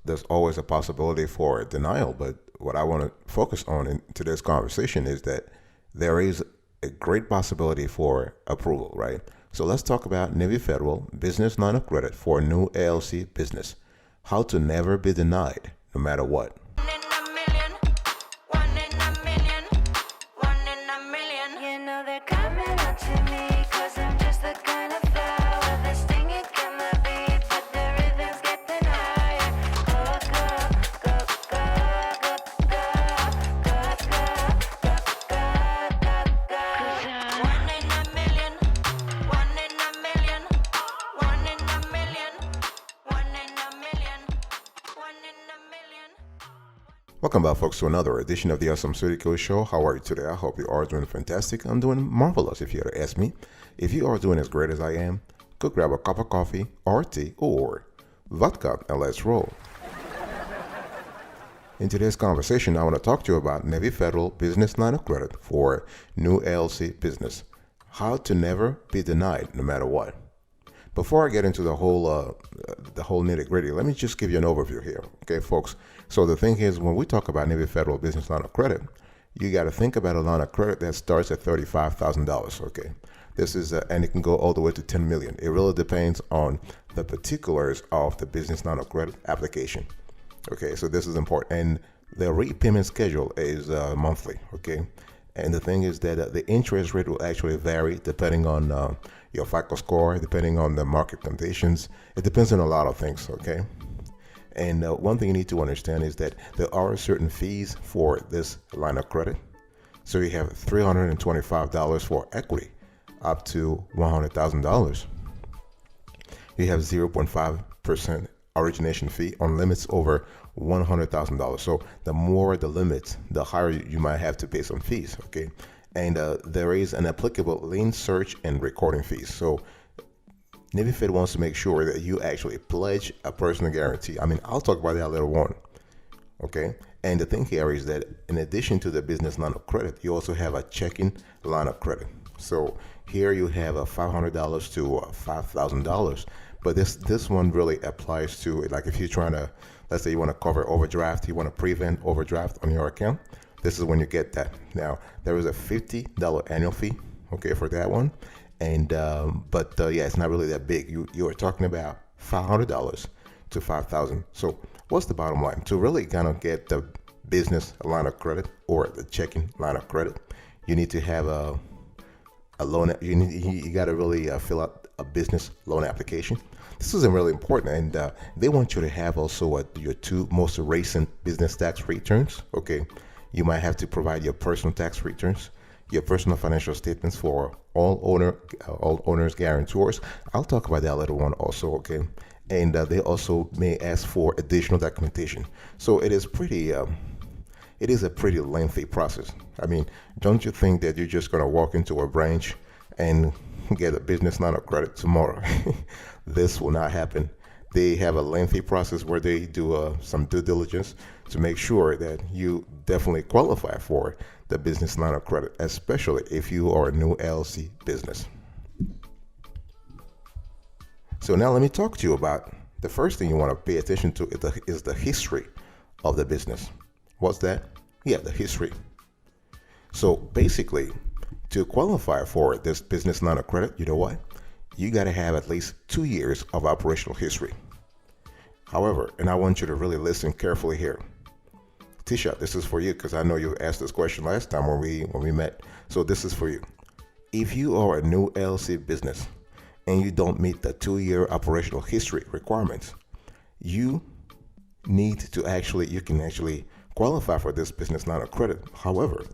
there's always a possibility for denial. But what I want to focus on in today's conversation is that there is a great possibility for approval, right? So let's talk about Navy Federal Business Line of Credit for a new LLC business. How to never be denied, no matter what. One in a million, one in a million, one in a million. You know they're coming up to me, cause I'm just the kind of flower that's stinging from the beat, but the rhythms getting higher. Go, go, go, go, go, go, go, go, go, go, go. One in a million, one in a million, one in a million, one in a million, one in a million. Welcome back, folks, to another edition of the Awesome Studio Show. How are you today? I hope you are doing fantastic. I'm doing marvelous, if you had to ask me. If you are doing as great as I am, go grab a cup of coffee or tea or vodka and let's roll. In today's conversation, I want to talk to you about Navy Federal Business Line of Credit for new LLC business. How to never be denied, no matter what. Before I get into the whole nitty-gritty, let me just give you an overview here, okay, folks? So the thing is, when we talk about Navy Federal Business Line of Credit, you got to think about a line of credit that starts at $35,000, okay? This is, and it can go all the way to $10 million. It really depends on the particulars of the business line of credit application, okay? So this is important, and the repayment schedule is monthly, okay? And the thing is that the interest rate will actually vary depending on your FICO score, depending on the market conditions. It depends on a lot of things, okay? And one thing you need to understand is that there are certain fees for this line of credit. So you have $325 for equity up to $100,000. You have 0.5% origination fee on limits over $100,000. So the more the limit, the higher you might have to pay some fees, okay? And there is an applicable lien search and recording fees. So Navy Fed wants to make sure that you actually pledge a personal guarantee. I mean, I'll talk about that later on, okay? And the thing here is that in addition to the business line of credit, you also have a checking line of credit. So here you have a $500 to $5,000, but this one really applies to, like, if you're trying to, let's say you want to cover overdraft, you want to prevent overdraft on your account, this is when you get that. Now, there is a $50 annual fee, okay, for that one. And but yeah, it's not really that big. You are talking about $500 to $5,000. So what's the bottom line? To really kind of get the business line of credit or the checking line of credit, you need to have a loan. You got to really fill out a business loan application. This is really important, and they want you to have also your two most recent business tax returns. Okay, you might have to provide your personal tax returns, your personal financial statements for all owners, guarantors. I'll talk about that later on also, okay? And they also may ask for additional documentation. So it is a pretty lengthy process. I mean, don't you think that you're just gonna walk into a branch and get a business line of credit tomorrow? This will not happen. They have a lengthy process where they do some due diligence to make sure that you definitely qualify for the business line of credit, especially if you are a new LLC business. So now let me talk to you about the first thing you want to pay attention to is the history of the business. What's that? Yeah, the history. So basically, to qualify for this business line of credit, you know what? You got to have at least 2 years of operational history. However, and I want you to really listen carefully here. Tisha, this is for you because I know you asked this question last time when we met. So this is for you. If you are a new LLC business and you don't meet the 2-year operational history requirements, you can actually qualify for this business line of credit. However,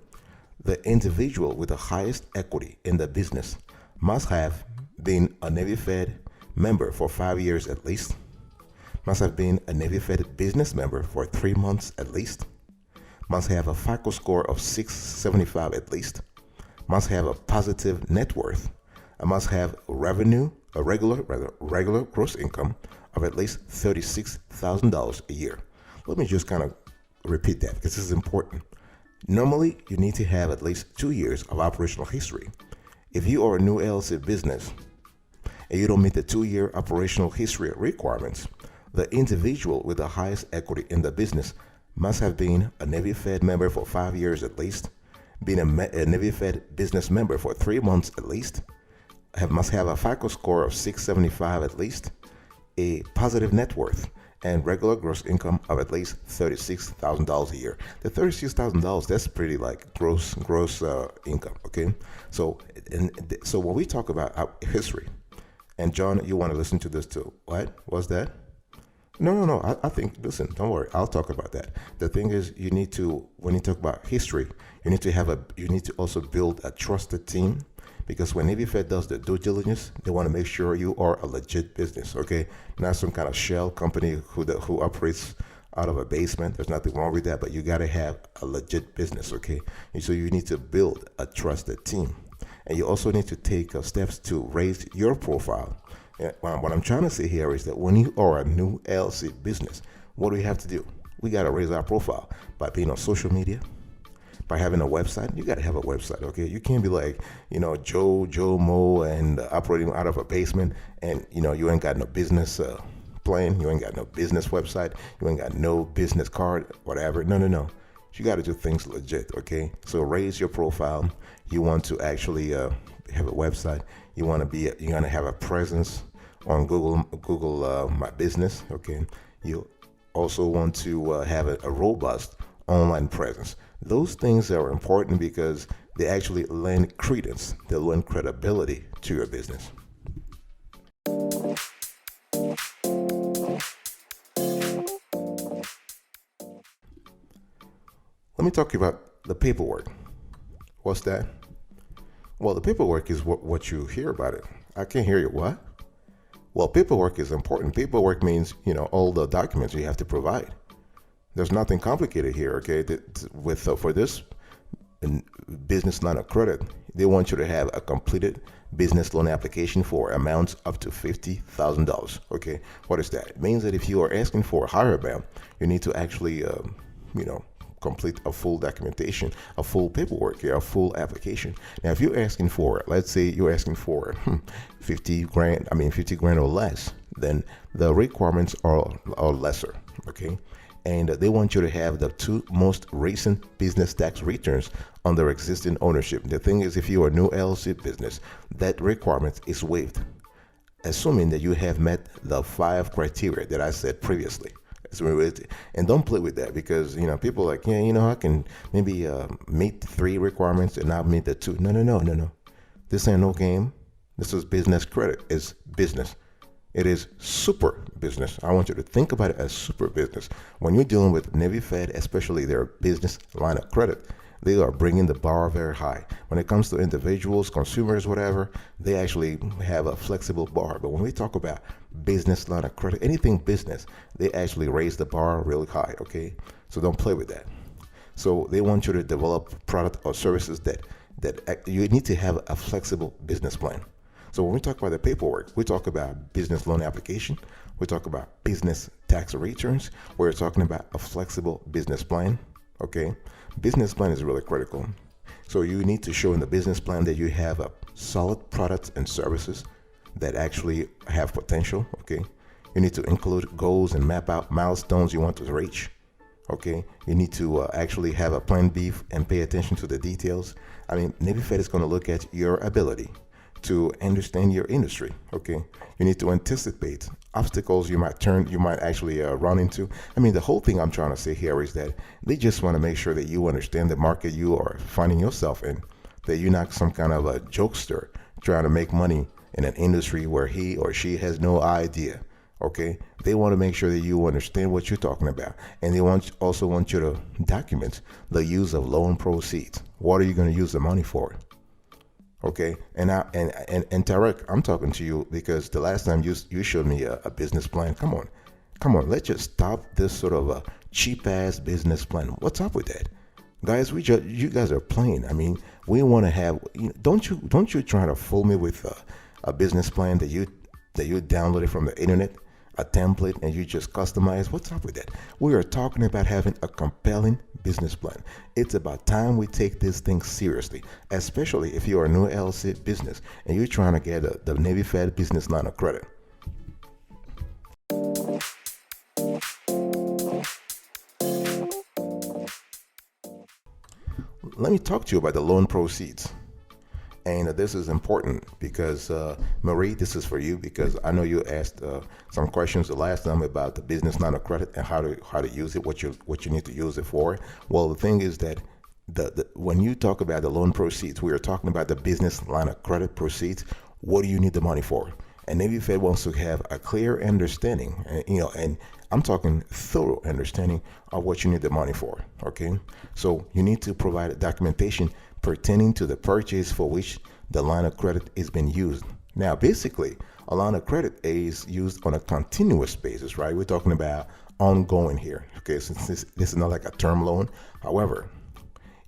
the individual with the highest equity in the business must have been a Navy Fed member for 5 years at least, must have been a Navy Fed business member for 3 months at least, must have a FICO score of 675 at least, must have a positive net worth, and must have regular gross income of at least $36,000 a year. Let me just kind of repeat that because this is important. Normally, you need to have at least 2 years of operational history. If you are a new LLC business and you don't meet the 2-year operational history requirements, The individual with the highest equity in the business must have been a Navy Fed member for 5 years at least, been a Navy Fed business member for 3 months at least, must have a FICO score of 675 at least, a positive net worth, and regular gross income of at least $36,000 a year. The $36,000, that's pretty like gross income. Okay, so so when we talk about our history, and John, you want to listen to this too? What was that? No. I think, listen, don't worry. I'll talk about that. The thing is, you need to, when you talk about history, you need to also build a trusted team, because when Navy Fed does the due diligence, they want to make sure you are a legit business, okay? Not some kind of shell company who operates out of a basement. There's nothing wrong with that, but you got to have a legit business, okay? And so you need to build a trusted team. And you also need to take steps to raise your profile. And what I'm trying to say here is that when you are a new LLC business, what do we have to do? We got to raise our profile by being on social media, by having a website. You got to have a website, okay? You can't be like, Joe Mo, and operating out of a basement, and you ain't got no business plan, you ain't got no business website, you ain't got no business card, whatever. No. You got to do things legit, okay? So raise your profile. You want to actually have a website. You want to have a presence on Google My Business, okay? You also want to have a robust online presence. Those things are important because they actually lend credence, they lend credibility to your business. Let me talk about the paperwork. What's that? Well, the paperwork is what you hear about it. I can't hear you. What? Well, paperwork is important. Paperwork means, all the documents you have to provide. There's nothing complicated here, okay? For this business line of credit, they want you to have a completed business loan application for amounts up to $50,000, okay? What is that? It means that if you are asking for a higher amount, you need to actually, complete a full documentation, a full paperwork, a full application. Now, if you're asking for, let's say you're asking for 50 grand or less, then the requirements are lesser, okay? And they want you to have the 2 most recent business tax returns under existing ownership. The thing is, if you are a new LLC business, that requirement is waived, assuming that you have met the 5 criteria that I said previously. And don't play with that, because people are like, I can maybe meet 3 requirements and not meet the 2. No. This ain't no game. This is business credit. It's business. It is super business. I want you to think about it as super business. When you're dealing with Navy Fed, especially their business line of credit, they are bringing the bar very high. When it comes to individuals, consumers, whatever, they actually have a flexible bar. But when we talk about business line of credit, anything business, they actually raise the bar really high, okay? So don't play with that. So they want you to develop product or services that you need to have a flexible business plan. So when we talk about the paperwork, we talk about business loan application, we talk about business tax returns, we're talking about a flexible business plan, okay? Business plan is really critical. So you need to show in the business plan that you have a solid products and services that actually have potential, okay? You need to include goals and map out milestones you want to reach, okay? You need to actually have a plan B and pay attention to the details. Navy Fed is going to look at your ability to understand your industry, okay? You need to anticipate obstacles you might actually run into. The whole thing I'm trying to say here is that they just want to make sure that you understand the market you are finding yourself in, that you're not some kind of a jokester trying to make money in an industry where he or she has no idea, okay? They want to make sure that you understand what you're talking about, and they also want you to document the use of loan proceeds. What are you going to use the money for? Okay, and Tarek, I'm talking to you because the last time you showed me a business plan. Come on, let's just stop this sort of a cheap ass business plan. What's up with that, guys? You guys are playing. We want to have. Don't you try to fool me with a business plan that you downloaded from the internet, a template, and you just customize. What's up with that? We are talking about having a compelling business plan. It's about time we take this thing seriously, especially if you're a new LLC business and you're trying to get the Navy Fed business line of credit. let me talk to you about the loan proceeds. And this is important because, Marie, this is for you because I know you asked some questions the last time about the business line of credit and how to use it, what you need to use it for. Well, the thing is that when you talk about the loan proceeds, we are talking about the business line of credit proceeds. What do you need the money for? And Navy Fed wants to have a clear understanding, and I'm talking thorough understanding of what you need the money for. Okay, so you need to provide documentation pertaining to the purchase for which the line of credit is being used. Now, basically, a line of credit is used on a continuous basis, right? We're talking about ongoing here. Okay, since this is not like a term loan. However,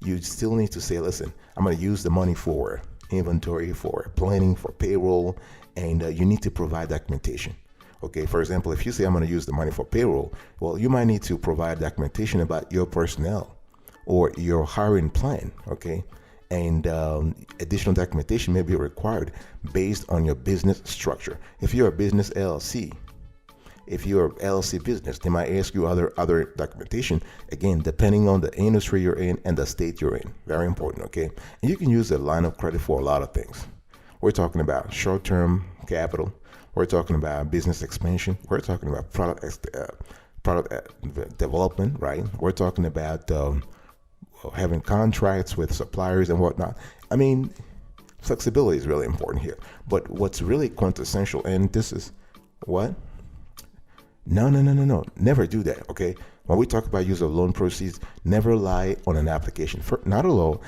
you still need to say, listen, I'm going to use the money for inventory, for planning, for payroll, and you need to provide documentation. Okay, for example, if you say I'm going to use the money for payroll, well, you might need to provide documentation about your personnel or your hiring plan. Okay, and additional documentation may be required based on your business structure. If you're a business LLC, if you're an LLC business, they might ask you other documentation, again, depending on the industry you're in and the state you're in. Very important, okay? And you can use a line of credit for a lot of things. We're talking about short-term capital. We're talking about business expansion. We're talking about product development, right? We're talking about having contracts with suppliers and whatnot. I mean, flexibility is really important here. But what's really quintessential, and this is what? No. Never do that, okay? When we talk about use of loan proceeds, never lie on an application. Not a loan.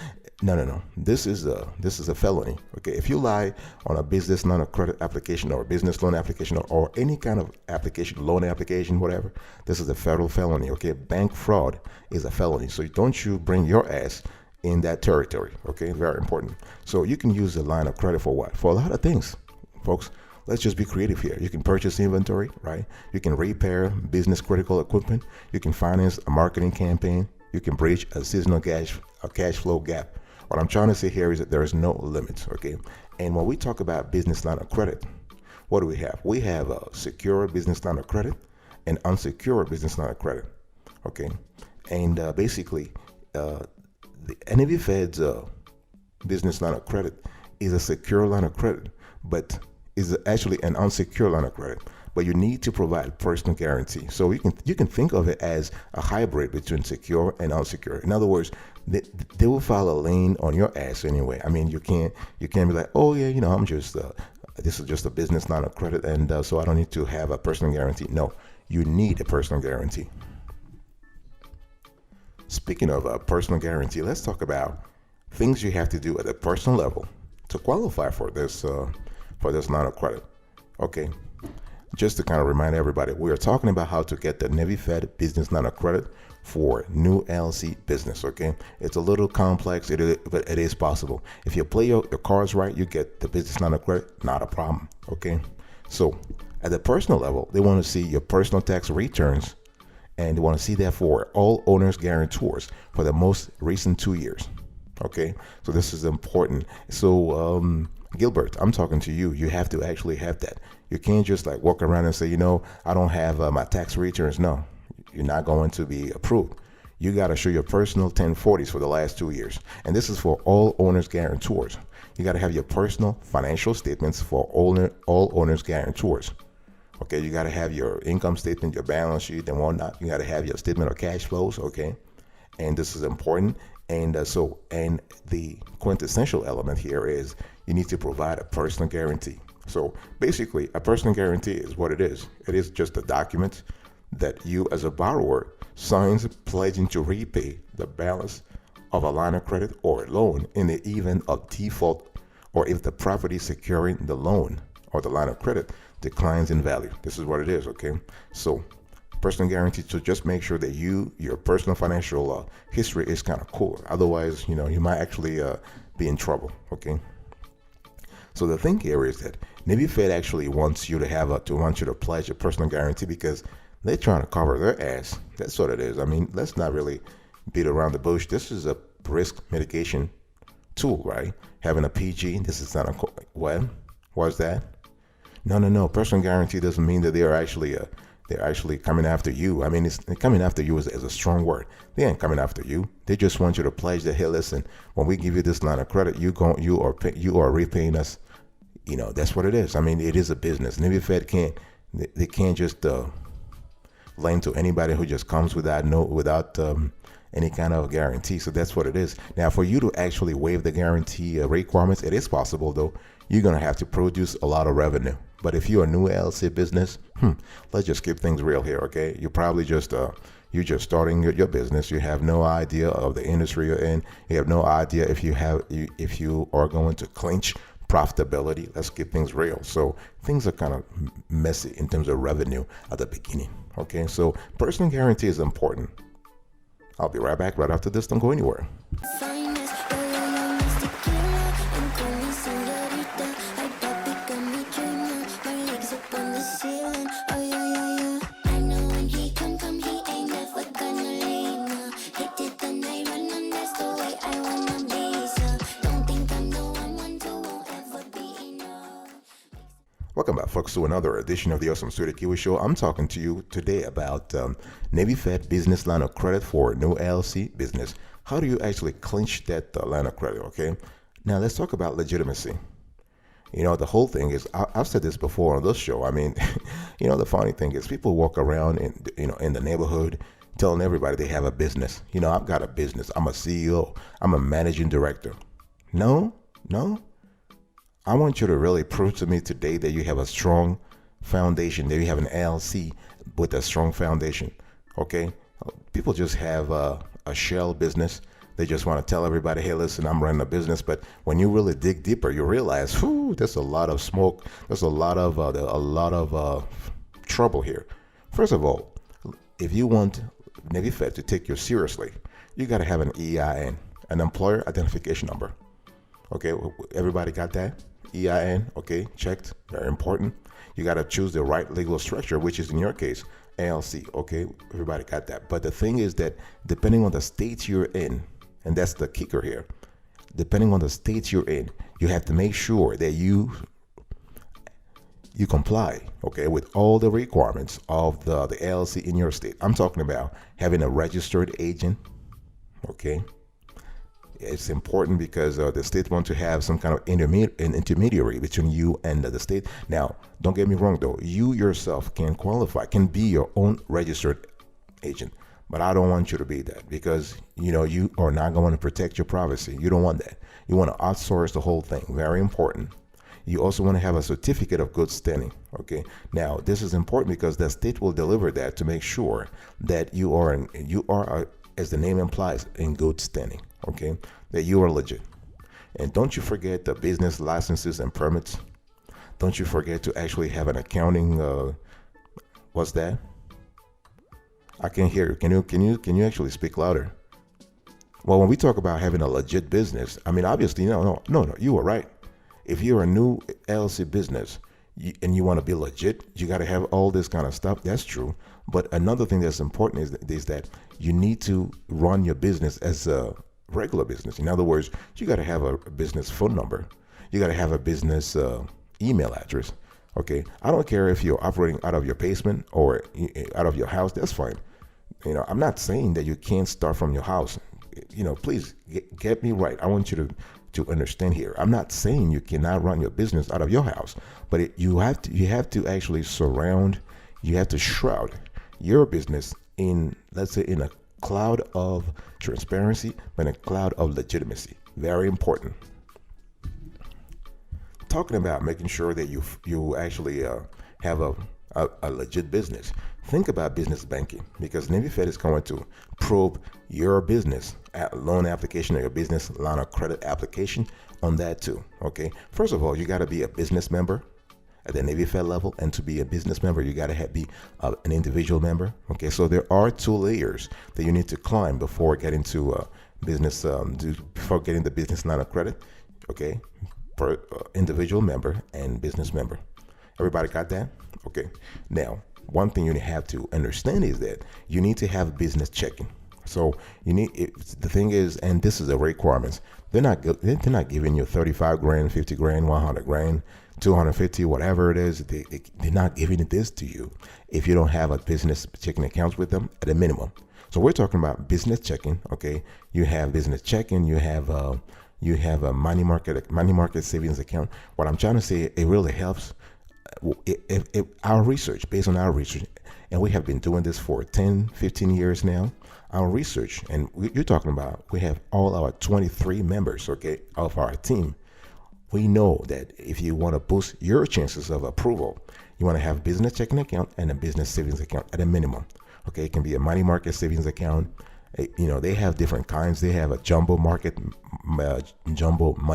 No. This is a felony, okay? If you lie on a business line of credit application or a business loan application or any kind of application, loan application, whatever, this is a federal felony, okay? Bank fraud is a felony, so don't you bring your ass in that territory, okay? Very important. So you can use the line of credit for what? For a lot of things, folks. Let's just be creative here. You can purchase inventory, right? You can repair business critical equipment. You can finance a marketing campaign. You can bridge a seasonal cash flow gap. What I'm trying to say here is that there is no limits, okay? And when we talk about business line of credit, what do we have? We have a secure business line of credit and unsecured business line of credit, okay? And basically, the Navy Fed's business line of credit is a secure line of credit, but is actually an unsecured line of credit, but you need to provide personal guarantee. So you can think of it as a hybrid between secure and unsecured. In other words, they will file a lien on your ass anyway. I mean, you can't be like, oh yeah, I'm just this is just a business line of credit, and so I don't need to have a personal guarantee. No, you need a personal guarantee. Speaking of a personal guarantee, let's talk about things you have to do at a personal level to qualify for this line of credit. Okay, just to kind of remind everybody, we are talking about how to get the Navy Fed business line of credit for new LLC business. Okay, it's a little complex, but it is possible. If you play your cards right, you get the business line of credit, not a problem. Okay, so at the personal level, they want to see your personal tax returns, and they want to see that for all owners guarantors for the most recent 2 years. Okay, so this is important. So Gilbert, I'm talking to you. You have to actually have that. You can't just like walk around and say, I don't have my tax returns. No, you're not going to be approved. You got to show your personal 1040s for the last 2 years. And this is for all owners guarantors. You got to have your personal financial statements for all owners guarantors. Okay, you got to have your income statement, your balance sheet and whatnot. You got to have your statement of cash flows. Okay, and this is important. And and the quintessential element here is you need to provide a personal guarantee. So basically, a personal guarantee is what it is. It is just a document that you as a borrower signs pledging to repay the balance of a line of credit or a loan in the event of default, or if the property securing the loan or the line of credit declines in value. This is what it is, okay? So personal guarantee to just make sure that your personal financial history is kind of cool. Otherwise, you might actually be in trouble, okay? So the thing here is that Navy Fed actually wants you to pledge a personal guarantee because they're trying to cover their ass. That's what it is. I mean, let's not really beat around the bush. This is a risk mitigation tool, right? Having a PG, this is not a, what? What's that? No. Personal guarantee doesn't mean that they are actually they're actually coming after you. I mean, it's coming after you is a strong word. They ain't coming after you. They just want you to pledge that, hey, listen, when we give you this line of credit, you are repaying us. You know, that's what it is. I mean, it is a business. Navy Fed can't just lend to anybody who just comes without any kind of guarantee. So that's what it is. Now, for you to actually waive the guarantee requirements, it is possible, though. You're going to have to produce a lot of revenue. But if you're a new LLC business, let's just keep things real here, okay? You're probably you're just starting your business. You have no idea of the industry you're in. You have no idea if you are going to clinch profitability. Let's keep things real. So things are kind of messy in terms of revenue at the beginning, okay? So personal guarantee is important. I'll be right back right after this. Don't go anywhere. Welcome back, folks, to another edition of the Awesome Studio Kiwi Show. I'm talking to you today about Navy Fed business line of credit for new LLC business. How do you actually clinch that line of credit, okay? Now, let's talk about legitimacy. You know, the whole thing is, I've said this before on this show. I mean, you know, the funny thing is people walk around in the neighborhood telling everybody they have a business. You know, I've got a business. I'm a CEO. I'm a managing director. No. I want you to really prove to me today that you have a strong foundation, that you have an LLC with a strong foundation, okay? People just have a shell business. They just want to tell everybody, hey, listen, I'm running a business. But when you really dig deeper, you realize, there's a lot of smoke. There's a lot of trouble here. First of all, if you want Navy Fed to take you seriously, you got to have an EIN, an employer identification number. Okay, everybody got that? EIN, okay, checked, very important. You got to choose the right legal structure, which is in your case, LLC, okay, everybody got that. But the thing is that depending on the state you're in, and that's the kicker here, depending on the state you're in, you have to make sure that you comply, okay, with all the requirements of the LLC in your state. I'm talking about having a registered agent, okay. It's important because the state wants to have some kind of intermediary between you and the state. Now, don't get me wrong, though. You yourself can qualify, can be your own registered agent. But I don't want you to be that because, you know, you are not going to protect your privacy. You don't want that. You want to outsource the whole thing. Very important. You also want to have a certificate of good standing. Okay. Now, this is important because the state will deliver that to make sure that you are, as the name implies, in good standing. Okay, that you are legit. And don't you forget the business licenses and permits. Don't you forget to actually have an accounting. What's that? I can't hear you. Can you actually speak louder? Well, when we talk about having a legit business, I mean, obviously, no, you are right. If you're a new LLC business and you want to be legit, you got to have all this kind of stuff. That's true. But another thing that's important is that you need to run your business as a regular business. In other words, you got to have a business phone number. You got to have a business email address. Okay. I don't care if you're operating out of your basement or out of your house. That's fine. You know, I'm not saying that you can't start from your house. You know, please get me right. I want you to understand here. I'm not saying you cannot run your business out of your house, but you have to actually shroud your business in, let's say, in a cloud of transparency, but a cloud of legitimacy. Very important. Talking about making sure that you actually have a legit business. Think about business banking because Navy Fed is going to probe your business loan application or your business line of credit application on that too. Okay. First of all, you got to be a business member at the Navy Fed level, and to be a business member, you got to be an individual member. Okay, so there are 2 layers that you need to climb before getting to business, before getting the business line of credit. Okay, per individual member and business member. Everybody got that? Okay. Now, one thing you have to understand is that you need to have business checking. So the thing is, and this is a requirement. They're not giving you 35 grand, 50 grand, 100 grand, 250, whatever it is. They're not giving this to you if you don't have a business checking accounts with them at a minimum. So we're talking about business checking. Okay, you have business checking. You have a money market savings account. What I'm trying to say, it really helps. If our research, based on our research, and we have been doing this for 10, 15 years now, our research, and you're talking about, we have all our 23 members, okay, of our team. We know that if you want to boost your chances of approval, you want to have business checking account and a business savings account at a minimum. Okay, it can be a money market savings account. They have different kinds. They have a jumbo money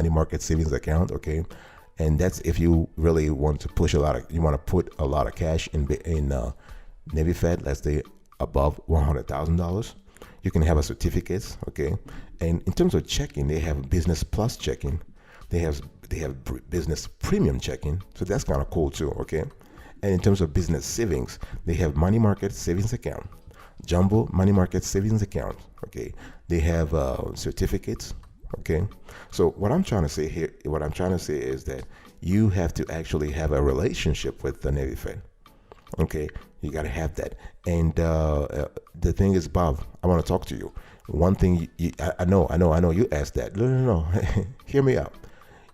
market savings account. Okay, and that's if you really want to put a lot of cash in Navy Fed. Let's say above $100,000. You can have a certificates. Okay, and in terms of checking, they have business plus checking. They have business premium checking. So that's kind of cool too. Okay. And in terms of business savings, they have money market savings account, jumbo money market savings account. Okay, they have certificates. Okay, so what I'm trying to say is that you have to actually have a relationship with the Navy Fed. Okay, you got to have that. And the thing is, Bob, I want to talk to you. One thing I know you asked that. No. Hear me out.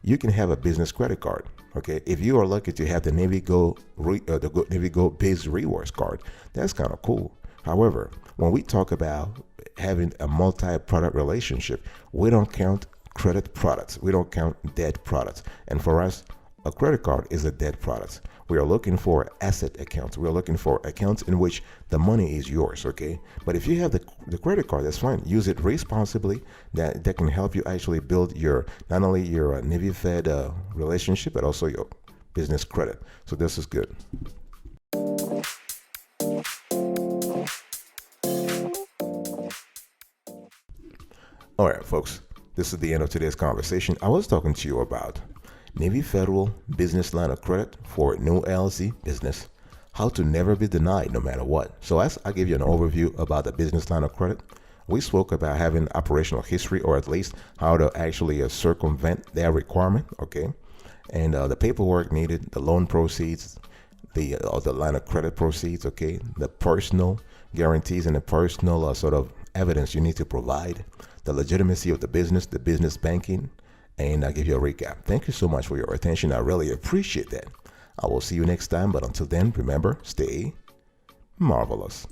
You can have a business credit card. Okay, if you are lucky to have the Navy Go Biz Rewards card, that's kind of cool. However, when we talk about having a multi-product relationship, we don't count credit products. We don't count debt products. And for us, a credit card is a debt product. We are looking for asset accounts. We are looking for accounts in which the money is yours, okay? But if you have the credit card, that's fine. Use it responsibly. That can help you actually build not only your Navy Fed relationship, but also your business credit. So this is good. All right, folks. This is the end of today's conversation. I was talking to you about Navy Federal Business Line of Credit for new LLC business. How to never be denied no matter what. So as I gave you an overview about the business line of credit, we spoke about having operational history, or at least how to actually circumvent that requirement, okay? And the paperwork needed, the loan proceeds, the line of credit proceeds, okay? The personal guarantees and the personal sort of evidence you need to provide, the legitimacy of the business banking, and I'll give you a recap. Thank you so much for your attention. I really appreciate that. I will see you next time, but until then, remember, stay marvelous.